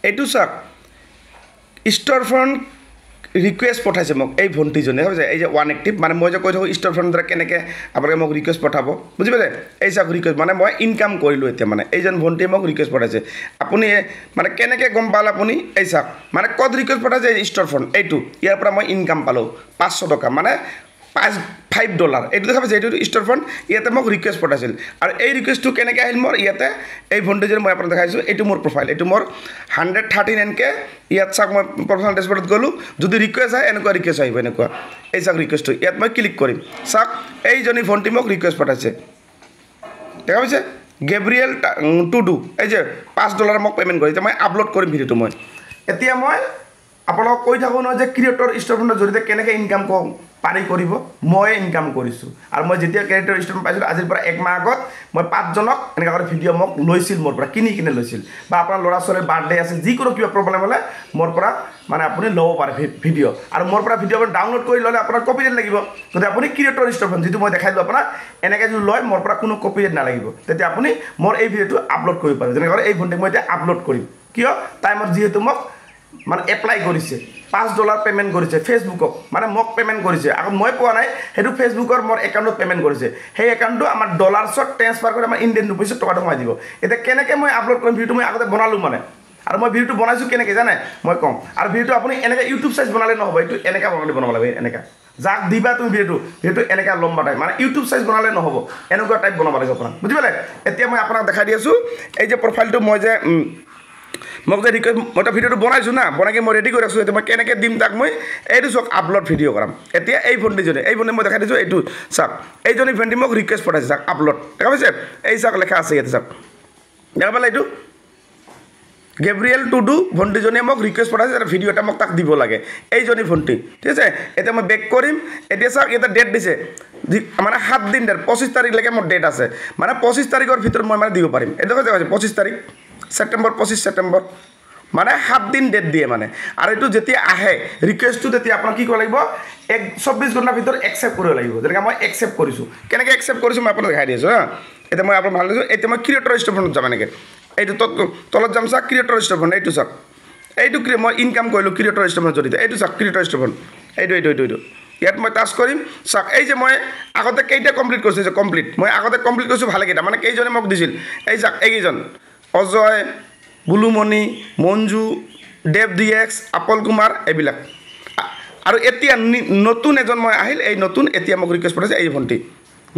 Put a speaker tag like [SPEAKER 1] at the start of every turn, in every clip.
[SPEAKER 1] এইটো চাওক store front request পঠাইছে মোক এই ভণ্টিজনে ভাবিছে এই যে ওৱান এক্টিভ মানে মই যে কৈ থাকোঁ ষ্টৰ ফ্ৰণ্ট দ্বাৰা কেনেকৈ আপোনালোকে মোক ৰিকুৱেষ্ট পঠাব বুজি পাইছে এই চাওক ৰিকুৱেষ্ট মানে মই ইনকাম কৰিলোঁ এতিয়া মানে এইজন ভণ্টিয়ে মোক ৰিকুৱেষ্ট পঠাইছে আপুনি মানে কেনেকৈ গম পালে আপুনি এই চাওক মানে ক'ত ৰিকুৱেষ্ট পঠাইছে ষ্টৰ ফ্ৰণ্ট এইটো ইয়াৰ পৰা মই ইনকাম পালোঁ 500 টকা মানে $5 এইটো দেখা পাইছে এইটো ষ্টৰ ফ্ৰণ্ট ইয়াতে মোক ৰিকুৱেষ্ট পঠাইছিল আৰু এই ৰিকুৱেষ্টটো কেনেকৈ আহিল মোৰ ইয়াতে এই ভণ্টিজনে মই আপোনাক দেখাইছোঁ এইটো মোৰ প্ৰফাইল এইটো মোৰ 139K ইয়াত চাওক মই প্ৰফেশ্যনেল ডেছবৰ্ডত গ'লোঁ যদি ৰিকুৱেষ্ট আহে এনেকুৱা ৰিকুৱেষ্ট আহিব এনেকুৱা এই চাওক ৰিকুৱেষ্টটো ইয়াত মই ক্লিক কৰিম চাওক এইজনী ভণ্টি মোক ৰিকুৱেষ্ট পঠাইছে দেখা পাইছে গেব্ৰিয়েল টুডু এই যে $5 মোক পে'মেণ্ট কৰিছে মই আপলোড কৰিম ভিডিঅ'টো মই এতিয়া মই আপোনালোকক কৈ থাকোঁ নহয় যে ক্ৰিয়েটৰ ষ্টৰ ফ্ৰণ্টৰ জৰিয়তে কেনেকৈ ইনকাম পাৰি কৰিব মই ইনকাম কৰিছোঁ আৰু মই যেতিয়া ক্ৰিয়েটৰ ষ্টৰ ফ্ৰণ্ট পাইছিলোঁ আজিৰ পৰা 1 মাহ আগত মই 5 জনক এনেকুৱা কৰি ভিডিঅ' মোক লৈছিল মোৰ পৰা কিনি কিনে লৈছিল বা আপোনাৰ ল'ৰা ছোৱালীৰ বাৰ্থডে আছে যিকোনো কিবা প্ৰব্লেম হ'লে মোৰ পৰা মানে আপুনি ল'ব পাৰে ভিডিঅ' আৰু মোৰ পৰা ভিডিঅ' আপুনি ডাউনলোড কৰি ল'লে আপোনাৰ কপিৰাইট লাগিব যদি আপুনি ক্ৰিয়েটৰ ষ্টৰ ফ্ৰণ্ট যিটো মই দেখাইলোঁ আপোনাক এনেকৈ যদি লয় মোৰ পৰা কোনো কপিৰাইট নালাগিব তেতিয়া আপুনি মোৰ এই ভিডিঅ'টো আপলোড কৰিব পাৰে যেনেকৈ এই ভণ্টিক মই এতিয়া আপলোড কৰিম কিয় তাই মোৰ যিহেতু মোক মানে এপ্লাই কৰিছে $5 পে'মেণ্ট কৰিছে ফেচবুকক মানে মোক পে'মেণ্ট কৰিছে আগত মই পোৱা নাই সেইটো ফেচবুকৰ মোৰ একাউণ্টত পে'মেণ্ট কৰিছে সেই একাউণ্টটো আমাৰ ডলাৰ্ছত ট্ৰেন্সফাৰ কৰি আমাৰ ইণ্ডিয়ান ৰুপিছত টকাটো সোমাই দিব এতিয়া কেনেকৈ মই আপলোড কৰিম ভিডিঅ'টো মই আগতে বনালোঁ মানে আৰু মই ভিডিঅ'টো বনাইছোঁ কেনেকৈ জানে মই কওঁ আৰু ভিডিঅ'টো আপুনি এনেকৈ ইউটিউব চাইজ বনালে নহ'ব এইটো এনেকৈ বনাব লাগিব এনেকৈ যাক দিবা তুমি ভিডিঅ'টো এনেকৈ লম্বা টাইপ মানে ইউটিউব চাইজ বনালে নহ'ব এনেকুৱা টাইপ বনাব লাগিব আপোনাক বুজি পালে এতিয়া মই আপোনাক দেখাই দি আছোঁ এই যে প্ৰফাইলটো মই যে মোক যে ৰিকুৱেষ্ট মই এটা ভিডিঅ'টো বনাইছোঁ না বনাই মই ৰেডি কৰি আছোঁ এতিয়া মই কেনেকৈ দিম তাক মই এইটো চাওক আপলোড ভিডিঅ' কৰাম এতিয়া এই ভণ্টিজনী মই দেখাই দিছোঁ এইটো চাওক এইজনী ভণ্টি মোক ৰিকুৱেষ্ট পঠাইছে চাওক আপলোড দেখা পাইছে এই চাওক লেখা আছে ইয়াতে চাওক দেখা পালে এইটো গেব্ৰিয়েল টুডু ভণ্টিজনীয়ে মোক ৰিকুৱেষ্ট পঠাইছে এটা ভিডিঅ' এটা মোক তাক দিব লাগে এইজনী ভণ্টি ঠিক আছে এতিয়া মই বেক কৰিম এতিয়া চাওক ইয়াতে ডেট দিছে মানে 7 দিন ডেট 25 তাৰিখলৈকে মোৰ ডেট আছে মানে 25 তাৰিখৰ ভিতৰত মই মানে দিব পাৰিম এইটো কৈছে 25 তাৰিখ ছেপ্টেম্বৰ 25 ছেপ্টেম্বৰ মানে 7 দিন ডেট দিয়ে মানে আৰু এইটো যেতিয়া আহে ৰিকুৱেষ্টটো তেতিয়া আপোনাক কি কৰিব লাগিব 24 ঘণ্টাৰ ভিতৰত একচেপ্ট কৰিব লাগিব যেনেকৈ মই একচেপ্ট কৰিছোঁ কেনেকৈ একচেপ্ট কৰিছোঁ মই আপোনাক দেখাই দি আছোঁ হা এতিয়া মই আপোনাক ভাল লাগিছোঁ এতিয়া মই ক্ৰিয়েটৰ ষ্টৰ ফ্ৰণ্টত যাম এনেকৈ এইটো তলত যাম চাওক ক্ৰিয়েটৰ ষ্টৰ ফ্ৰণ্ট এইটো চাওক এইটো মই ইনকাম কৰিলোঁ ক্ৰিয়েটৰ ষ্টৰ ফ্ৰণ্টৰ জৰিয়তে এইটো চাওক ক্ৰিয়েটৰ ষ্টৰ ফ্ৰণ্ট এইটো ইয়াত মই টাচ কৰিম চাওক এই যে মই আগতে কেইটা কমপ্লিট কৰিছোঁ যে কমপ্লিট মই আগতে কমপ্লিট কৰিছোঁ ভালেকেইটা মানে কেইজনে মোক দিছিল এই চাওক এইকেইজন অজয় বুলুমণি মঞ্জু দেৱ DX আপল কুমাৰ এইবিলাক আৰু এতিয়া নতুন এজন মই আহিল এই নতুন এতিয়া মোক ৰিকুৱেষ্ট পঠাইছে এই ভণ্টি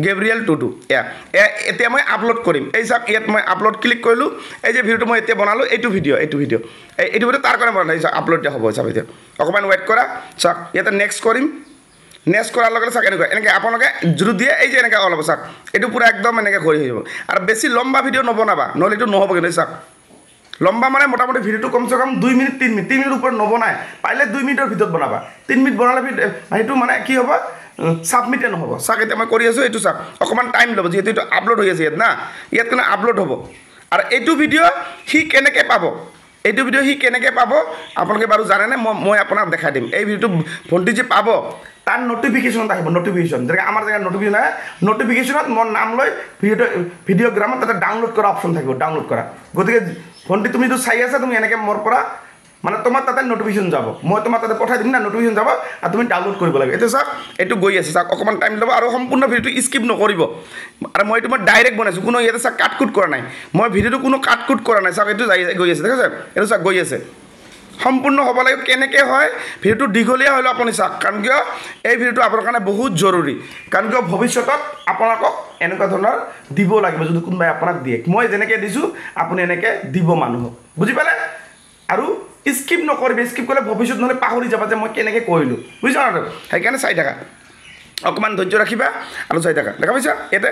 [SPEAKER 1] গেব্ৰিয়েল টুডু এতিয়া মই আপলোড কৰিম এই চাওক ইয়াত মই আপলোড ক্লিক কৰিলোঁ এই যে ভিডিঅ'টো মই এতিয়া বনালোঁ এইটো ভিডিঅ' তাৰ কাৰণে বনাই চাওক আপলোড এতিয়া হ'ব চাওক এতিয়া অকণমান ৱেইট কৰা চাওক ইয়াতে নেক্সট কৰিম নেক্সট কৰাৰ লগে লগে চাওক এনেকৈ আপোনালোকে জোৰ দিয়ে এই যে এনেকৈ অলপ চাওক এইটো পূৰা একদম এনেকৈ কৰি আহিব আৰু বেছি লম্বা ভিডিঅ' নবনাবা নহ'লে এইটো নহ'ব কিন্তু চাওক লম্বা মানে মোটামুটি ভিডিঅ'টো কমচে কম 2 মিনিট 3 মিনিট ওপৰত নবনাই পাৰিলে 2 মিনিটৰ ভিতৰত বনাবা 3 মিনিট বনালে সেইটো মানে কি হ'ব ছাবমিটে নহ'ব চাওক এতিয়া মই কৰি আছোঁ এইটো চাওক অকণমান টাইম ল'ব যিহেতু এইটো আপলোড হৈ আছে ইয়াত না ইয়াত কিন্তু আপলোড হ'ব আৰু এইটো ভিডিঅ' সি কেনেকৈ পাব আপোনালোকে বাৰু জানেনে মই আপোনাক দেখাই দিম এই ভিডিঅ'টো ভণ্টি যে পাব তাৰ নটিফিকেশ্যনত আহিব নটিফিকেশ্যন যেনেকৈ আমাৰ জেগাত নটিফিকেশ্যন আহে নটিফিকেশ্যনত মোৰ নাম লৈ ভিডিঅ'গ্ৰামত তাতে ডাউনলোড কৰা অপশ্যন থাকিব ডাউনলোড কৰা গতিকে ভণ্টি তুমি এইটো চাই আছা তুমি এনেকৈ মোৰ পৰা মানে তোমাৰ তাতে নটিফিকেশ্যন যাব মই তোমাৰ তাতে পঠাই দিম না নটিফিকেশ্যন যাব আৰু তুমি ডাউনলোড কৰিব লাগিব এতিয়া চাওক এইটো গৈ আছে চাওক অকণমান টাইম ল'ব আৰু সম্পূৰ্ণ ভিডিঅ'টো স্কিপ নকৰিব আৰু মই এইটো মই ডাইৰেক্ট বনাইছোঁ কোনো ইয়াতে চাওক কাট কৰা নাই মই ভিডিঅ'টো কোনো কাট কৰা নাই চাওক এইটো গৈ আছে দেখিছে এইটো চাওক গৈ আছে সম্পূৰ্ণ হ'ব লাগিব কেনেকৈ হয় ভিডিঅ'টো দীঘলীয়া হ'লেও আপুনি চাওক কাৰণ কিয় এই ভিডিঅ'টো আপোনাৰ কাৰণে বহুত জৰুৰী কাৰণ কিয় ভৱিষ্যতত আপোনালোকক এনেকুৱা ধৰণৰ দিব লাগিব যদি কোনোবাই আপোনাক দিয়ে মই যেনেকৈ দিছোঁ আপুনি এনেকৈ দিব মানুহক বুজি পালে আৰু স্কিপ নকৰিব স্কিপ কৰিলে ভৱিষ্যত নহ'লে পাহৰি যাবা যে মই কেনেকৈ কৰিলোঁ বুজিছা ন সেইকাৰণে চাই থাকা অকণমান ধৈৰ্য ৰাখিবা আৰু চাই থাকা দেখা পাইছা ইয়াতে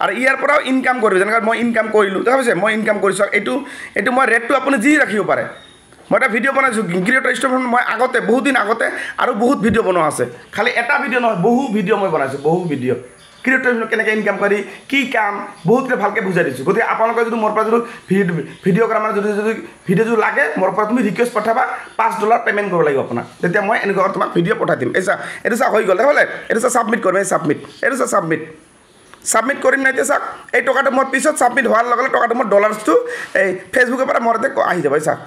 [SPEAKER 1] আৰু ইয়াৰ পৰাও ইনকাম কৰিব যেনেকৈ মই ইনকাম কৰিলোঁ দেখা পাইছে মই ইনকাম কৰিছোঁ এইটো মই ৰেটটো আপুনি যি ৰাখিব পাৰে মই এটা ভিডিঅ' বনাইছোঁ ক্ৰিয়েটৰ ষ্টৰ ফ্ৰণ্ট মই আগতে বহুত দিন আগতে আৰু বহুত ভিডিঅ' বনোৱা আছে খালি এটা ভিডিঅ' নহয় বহু ভিডিঅ' মই বনাইছোঁ বহু ভিডিঅ' ক্ৰিয়েটৰ কেনেকৈ ইনকাম কৰি কি কাম বহুতকৈ ভালকৈ বুজাই দিছোঁ গতিকে আপোনালোকে যদি মোৰ পৰা যদি ভিডিঅ'গ্ৰামাৰ যদি ভিডিঅ'যোৰ লাগে মোৰ পৰা তুমি ৰিকুৱেষ্ট পঠাবা $5 পে'মেণ্ট কৰিব লাগিব আপোনাক তেতিয়া মই এনেকুৱা তোমাক ভিডিঅ' পঠাই দিম এইটো চা হৈ গ'ল হ'লে এইটো চা ছাবমিট কৰিম এই ছাবমিট এইটো চা ছাবমিট ছাবমিট কৰিম নাই এতিয়া চাওক এই টকাটো মোৰ পিছত ছাবমিট হোৱাৰ লগে লগে টকাটো মোৰ ডলাৰ্ছটো এই ফেচবুকৰ পৰা মোৰ তাতে আহি যাব চাওক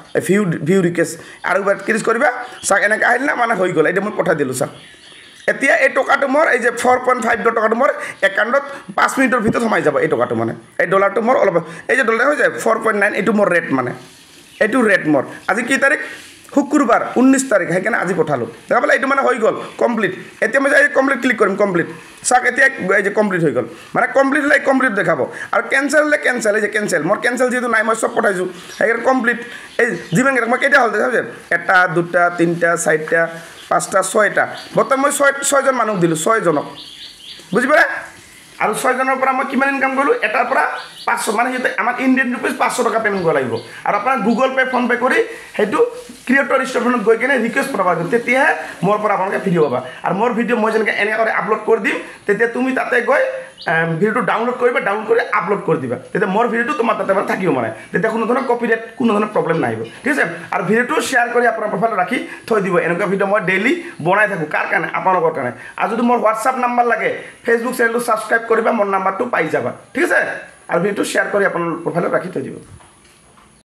[SPEAKER 1] ভিউ ৰিকুৱেষ্ট আৰু এবাৰ ক্লিক কৰিবা চাওক এনেকৈ আহিল না মানে হৈ গ'ল এইটো মই পঠাই দিলোঁ চাওক এতিয়া এই টকাটো মোৰ এই যে 4.5 টকাটো মোৰ একাউণ্টত 5 মিনিটৰ ভিতৰত সোমাই যাব এই টকাটো মানে এই ডলাৰটো মোৰ অলপ এই যে ডলাৰ হৈ যায় 4.9 এইটো মোৰ ৰেট মানে এইটো ৰেট মোৰ আজি কি তাৰিখ শুক্ৰবাৰ 19 তাৰিখ সেইকাৰণে আজি পঠালোঁ দেখা পালে এইটো মানে হৈ গ'ল কমপ্লিট এতিয়া মই এই কমপ্লিট ক্লিক কৰিম কমপ্লিট চাওক এতিয়া এই যে কমপ্লিট হৈ গ'ল মানে কমপ্লিট হ'লে কমপ্লিট দেখাব আৰু কেঞ্চেল হ'লে কেঞ্চেল এই যে কেঞ্চেল মোৰ কেঞ্চেল যিহেতু নাই মই চব পঠাইছোঁ সেইকাৰণে কমপ্লিট এই যিমান মই কেতিয়া হ'ল দেখা যায় 1 2 3 4 5টা 6টা বৰ্তমান মই 6জন মানুহ দিলোঁ 6জনক বুজি পালে আৰু 6জনৰ পৰা মই কিমান ইনকাম কৰিলোঁ এটাৰ পৰা 500 মানে সিহঁতে আমাৰ ইণ্ডিয়ান ৰুপিজ 500 টকা পে'মেণ্ট কৰিব লাগিব আৰু আপোনাৰ গুগল পে' ফোন পে' কৰি সেইটো ক্ৰিয়েটৰ ষ্ট'ৰখনত গৈ কিনে ৰিকুৱেষ্ট পঠাব লাগিব তেতিয়াহে মোৰ পৰা আপোনালোকে ভিডিঅ' পাবা আৰু মোৰ ভিডিঅ' মই যেনেকৈ এনেকৈ আপলোড কৰি দিম তেতিয়া তুমি তাতে গৈ ভিডিঅ'টো ডাউনলোড কৰিবা ডাউনলোড কৰি আপলোড কৰি দিবা তেতিয়া মোৰ ভিডিঅ'টো তোমাৰ তাতে মানে থাকিব মানে তেতিয়া কোনো ধৰণৰ কপিৰাইট কোনো ধৰণৰ প্ৰব্লেম নাহিব ঠিক আছে আৰু ভিডিঅ'টো শ্বেয়াৰ কৰি আপোনাৰ প্ৰফাইলত ৰাখি থৈ দিব এনেকুৱা ভিডিঅ' মই ডেইলি বনাই থাকোঁ কাৰ কাৰণে আপোনালোকৰ কাৰণে আৰু যদি মোৰ হোৱাটছআপ নাম্বাৰ লাগে ফেচবুক চেনেলটো ছাবস্ক্ৰাইব কৰিবা মোৰ নাম্বাৰটো পাই যাবা ঠিক আছে আৰু ভিডিঅ'টো শ্বেয়াৰ কৰি আপোনাৰ প্ৰফাইলত ৰাখি থৈ দিব